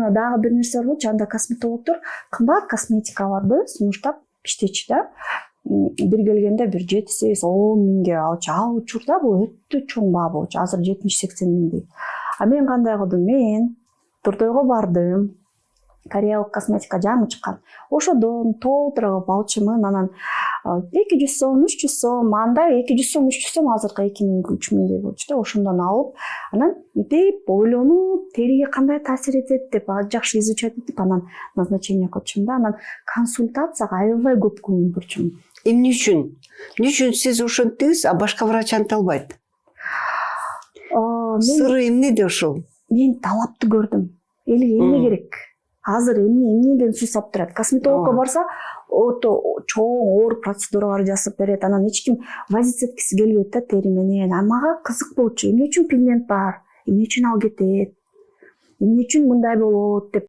Дагы бир нерсе бар болчу, анда косметологдор кымбат косметикаларды сунуштап иштечү да. Бир келгенде бир 7-8-10 миңге алчу. Ал учурда бул өтө чоң баа болчу. Азыр 70-80 миң дейт. А мен кандай кылдым? Мен Туртойго бардым. Кореялык косметика жаңы чыккан. Ошодон толтура кылып алчумун. Анан 200 сом, 300 сом, анда 200 сом, 300 сом азыркы 2000, 3000 деп болчу да. Ошондон алып, анан деп ойлонуп, териге кандай таасир этет деп жакшы изучать этип, анан назначение кылчумун да. Анан консультацияга аябай көп көңүл бурчумун. Эмне үчүн сиз ошентиңиз, а башка врач анте албайт? Сыры эмнеде ошол? Мен талапты көрдүм. Элге эмне керек? Азыр эмнеден суусап турат? Косметологко барса, ото чоң оор процедуралар жасап берет. Анан эч ким возиться эткиси келбейт да тери менен. А мага кызык болчу. Эмне үчүн пигмент бар? Эмне үчүн ал кетет? Эмне үчүн мындай болот деп